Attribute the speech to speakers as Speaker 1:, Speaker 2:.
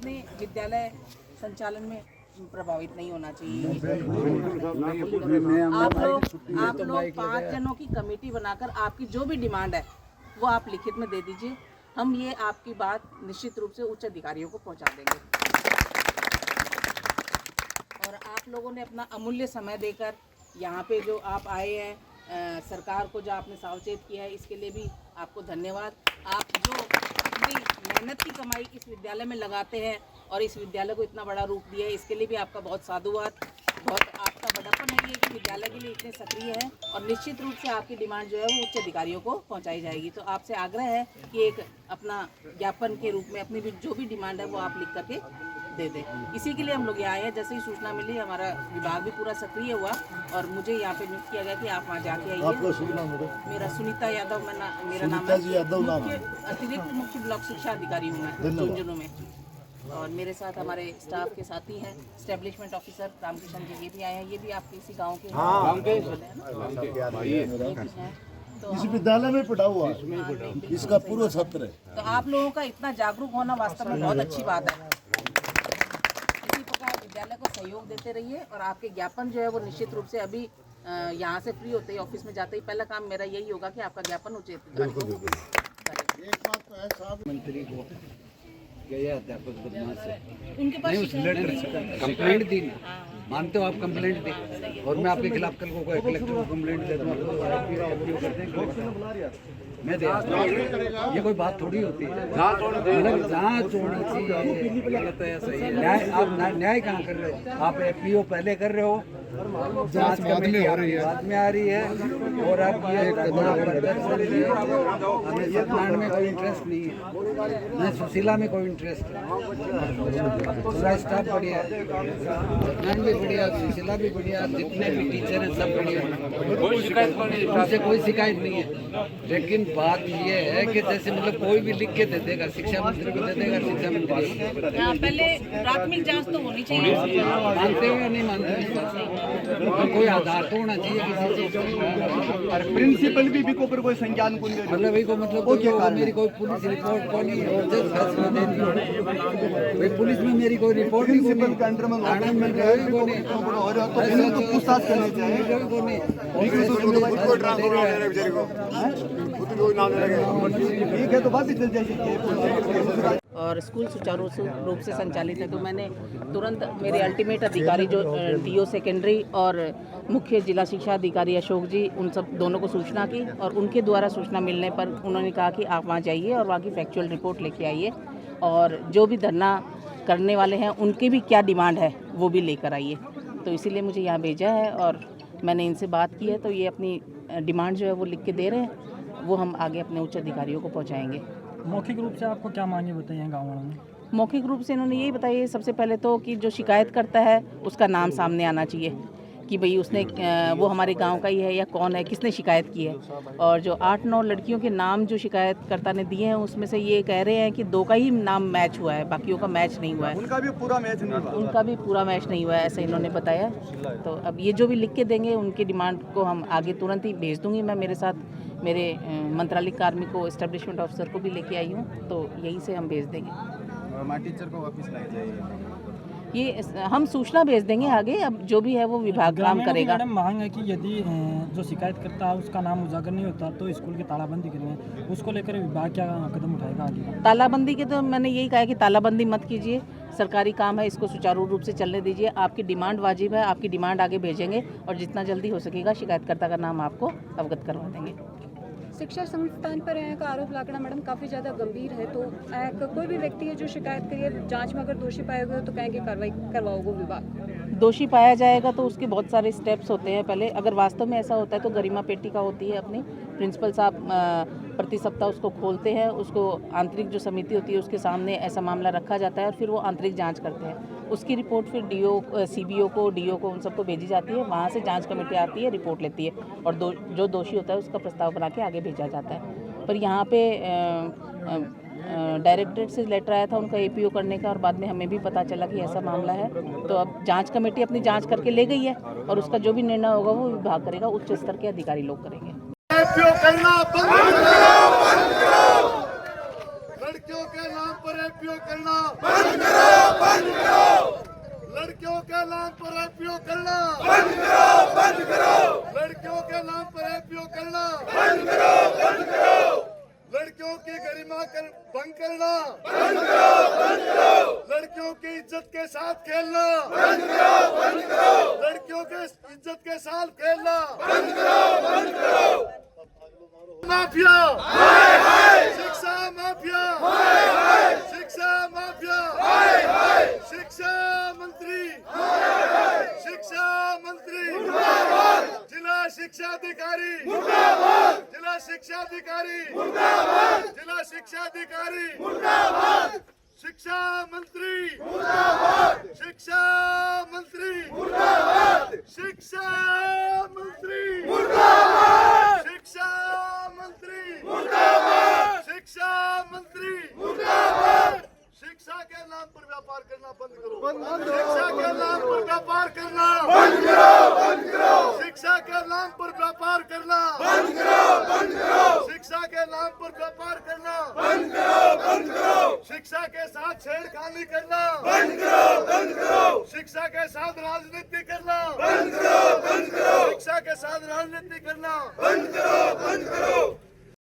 Speaker 1: अपने विद्यालय संचालन में प्रभावित नहीं होना चाहिए। आप लोग 5 जनों की कमेटी बनाकर आपकी जो भी डिमांड है वो आप लिखित में दे दीजिए। हम ये आपकी बात निश्चित रूप से उच्च अधिकारियों को पहुंचा देंगे। और आप लोगों ने अपना अमूल्य समय देकर यहाँ पे जो आप आए हैं, सरकार को जो आपने सावचेत किया है, इसके लिए भी आपको धन्यवाद। आप जो अपनी मेहनत की कमाई इस विद्यालय में लगाते हैं और इस विद्यालय को इतना बड़ा रूप दिया है, इसके लिए भी आपका बहुत साधुवाद। बहुत आपका बड़प्पन है ये कि विद्यालय के लिए इतने सक्रिय है और निश्चित रूप से आपकी डिमांड जो है वो उच्च अधिकारियों को पहुंचाई जाएगी। तो आपसे आग्रह है कि एक अपना ज्ञापन के रूप में अपनी भी जो भी डिमांड है वो आप लिख करके दे दें। इसी के लिए हम लोग यहाँ आए हैं। जैसे ही सूचना मिली हमारा विभाग भी पूरा सक्रिय हुआ और मुझे यहाँ पे नियुक्त किया गया कि आप वहाँ जाके आइए। मेरा सुनीता यादव मेरा नाम है। अतिरिक्त मुख्य ब्लॉक शिक्षा अधिकारी हूँ मैं झुंझुनू में। और मेरे साथ हमारे स्टाफ के साथी हैं एस्टेब्लिशमेंट ऑफिसर रामकिशन जी, ये भी आए हैं। ये भी आपके इसी गाँव के तो
Speaker 2: इस विद्यालय में पढ़ा हुआ है, इसका पूरा छात्र है।
Speaker 1: तो आप लोगों का इतना जागरूक होना वास्तव में बहुत अच्छी बात है। इसी प्रकार विद्यालय को सहयोग देते रहिए और आपके ज्ञापन जो है वो निश्चित रूप से अभी यहाँ से फ्री होते ही ऑफिस में जाते ही पहला काम मेरा यही होगा कि आपका ज्ञापन उचित
Speaker 3: मंत्री को गया अध्यापक बदमाश से
Speaker 1: उनके पास
Speaker 3: कंप्लेंट दी। मानते हो आप कंप्लेंट दी और मैं आपके खिलाफ कल को कलेक्टर को कंप्लेंट दे दूँ, मैं दे ये कोई बात थोड़ी होती है। मतलब जांच होनी चाहिए। गलत है सही है। न्याय आप न्याय कहाँ कर रहे हो? आप एपीओ पहले कर रहे हो, जांच बाद में हो रही है, बाद में आ रही है। और आप ये हमें सत्यनारायण में कोई इंटरेस्ट नहीं है, न सुशीला में कोई इंटरेस्ट है। पूरा स्टाफ बढ़िया है, सत्यनारायण भी बढ़िया, सुशीला भी बढ़िया, जितने भी टीचर हैं सब बढ़िया, उनसे कोई शिकायत नहीं है। लेकिन बात ये है कि जैसे मतलब कोई भी लिख के दे देगा, शिक्षा मंत्री को दे देगा, शिक्षा मंत्री
Speaker 1: पहले प्राथमिक जांच तो होनी चाहिए।
Speaker 3: मानते हो या नहीं मानते तो कोई आधार तो होना चाहिए किसी चीज का।
Speaker 4: और प्रिंसिपल भी को पर कोई संज्ञान को नहीं
Speaker 3: मतलब वही को मतलब मेरी कोई पुलिस रिपोर्ट को नहीं है, जज फैसला देती है भाई। पुलिस में मेरी कोई रिपोर्ट नहीं,
Speaker 4: प्रिंसिपल के अंडर में
Speaker 3: थाना में कोई को नहीं,
Speaker 4: और तो इन्हें तो पूछताछ करनी चाहिए।
Speaker 3: कोई को नहीं।
Speaker 4: ठीक है तो बात ही चल जाएगी।
Speaker 1: और स्कूल सुचारू रूप से संचालित है तो मैंने तुरंत मेरे अल्टीमेट अधिकारी जो डीओ सेकेंडरी और मुख्य जिला शिक्षा अधिकारी अशोक जी, उन सब दोनों को सूचना की और उनके द्वारा सूचना मिलने पर उन्होंने कहा कि आप वहाँ जाइए और वहाँ की फैक्चुअल रिपोर्ट लेके आइए और जो भी धरना करने वाले हैं उनकी भी क्या डिमांड है वो भी लेकर आइए। तो इसीलिए मुझे यहाँ भेजा है और मैंने इनसे बात की है। तो ये अपनी डिमांड जो है वो लिख के दे रहे हैं, वो हम आगे अपने उच्च अधिकारियों को पहुँचाएँगे।
Speaker 5: मौखिक रूप से आपको क्या मांगे बताइए गाँव वालों ने?
Speaker 1: मौखिक रूप से इन्होंने यही बताया सबसे पहले तो कि जो शिकायत करता है उसका नाम सामने आना चाहिए कि भाई उसने वो हमारे गांव का ही है या कौन है, किसने शिकायत की है। और जो 8-9 लड़कियों के नाम जो शिकायतकर्ता ने दिए हैं उसमें से ये कह रहे हैं कि 2 का ही नाम मैच हुआ है, बाकियों का मैच नहीं हुआ है।
Speaker 4: उनका भी पूरा मैच नहीं हुआ,
Speaker 1: उनका भी पूरा मैच नहीं हुआ है, ऐसा इन्होंने बताया। तो अब ये जो भी लिख के देंगे उनकी डिमांड को हम आगे तुरंत ही भेज दूँगी। मैं मेरे साथ मेरे मंत्रालय कार्मिक को एस्टेब्लिशमेंट ऑफिसर को भी लेके आई हूँ, तो यहीं से हम भेज देंगे।
Speaker 4: टीचर को वापस लाई जाएगी।
Speaker 1: ये हम सूचना भेज देंगे आगे, अब जो भी है वो विभाग काम करेगा।
Speaker 5: मैडम मांग है कि यदि जो शिकायत करता है उसका नाम उजागर नहीं होता तो स्कूल की तालाबंदी करेंगे, उसको लेकर विभाग क्या कदम उठाएगा आगे?
Speaker 1: तालाबंदी के तो मैंने यही कहा है कि तालाबंदी मत कीजिए, सरकारी काम है, इसको सुचारू रूप से चलने दीजिए। आपकी डिमांड वाजिब है, आपकी डिमांड आगे भेजेंगे और जितना जल्दी हो सकेगा शिकायतकर्ता का नाम आपको अवगत करवा देंगे।
Speaker 6: शिक्षा संस्थान पर का आरोप लागना मैडम काफ़ी ज़्यादा गंभीर है। तो कोई भी व्यक्ति है जो शिकायत करिए, जांच में अगर दोषी पाया गया तो कहेंगे कार्रवाई करवाओगे विभाग?
Speaker 1: दोषी पाया जाएगा तो उसके बहुत सारे स्टेप्स होते हैं। पहले अगर वास्तव में ऐसा होता है तो गरिमा पेटिका होती है अपनी, प्रिंसिपल साहब प्रति सप्ताह उसको खोलते हैं, उसको आंतरिक जो समिति होती है उसके सामने ऐसा मामला रखा जाता है और फिर वो आंतरिक जांच करते हैं। उसकी रिपोर्ट फिर डीओ सीबीओ को, डीओ को, उन सबको भेजी जाती है। वहाँ से जांच कमेटी आती है, रिपोर्ट लेती है और जो दोषी होता है उसका प्रस्ताव बना के आगे भेजा जाता है। पर यहाँ पे डायरेक्टरेट से लेटर आया था उनका एपीओ करने का और बाद में हमें भी पता चला कि ऐसा मामला है। तो अब जांच कमेटी अपनी जांच करके ले गई है और उसका जो भी निर्णय होगा वो विभाग करेगा, उच्च स्तर के अधिकारी लोग करेंगे।
Speaker 2: करना बंद करो, लड़कियों के नाम पर
Speaker 7: पर एपीओ करना बंद करो, बंद करो। लड़कियों के नाम पर एपीओ करना बंद करो, बंद करो। लड़कियों के नाम पर एपीओ करना बंद करो, बंद करो। लड़कियों की गरिमा भंग करना बंद करो, बंद करो। लड़कियों की इज्जत के साथ खेलना बंद करो, बंद करो। लड़कियों के इज्जत के साथ खेलना बंद करो, बंद करो। माफिया हाय हाय, शिक्षा माफिया हाय हाय, शिक्षा माफिया हाय हाय। शिक्षा मंत्री हाय हाय, शिक्षा मंत्री मुर्दाबाद। जिला शिक्षा अधिकारी मुर्दाबाद, जिला शिक्षा अधिकारी मुर्दाबाद, जिला शिक्षा अधिकारी मुर्दाबाद। शिक्षा मंत्री मुर्दाबाद, शिक्षा मंत्री मुर्दाबाद, शिक्षा मंत्री मुर्दाबाद, शिक्षा मंत्री मुर्दाबाद, शिक्षा मंत्री मुर्दाबाद। शिक्षा के नाम पर व्यापार करना बंद करो, शिक्षा के नाम पर व्यापार करना बंद करो, बंद करो। शिक्षा के नाम पर व्यापार करना बंद करो, बंद करो। शिक्षा के नाम पर व्यापार करना बंद करो, बंद करो। शिक्षा के साथ छेड़खानी करना बंद करो, बंद करो। शिक्षा के साथ राजनीति करना बंद करो, बंद करो। शिक्षा के साथ राजनीति करना बंद करो, बंद करो।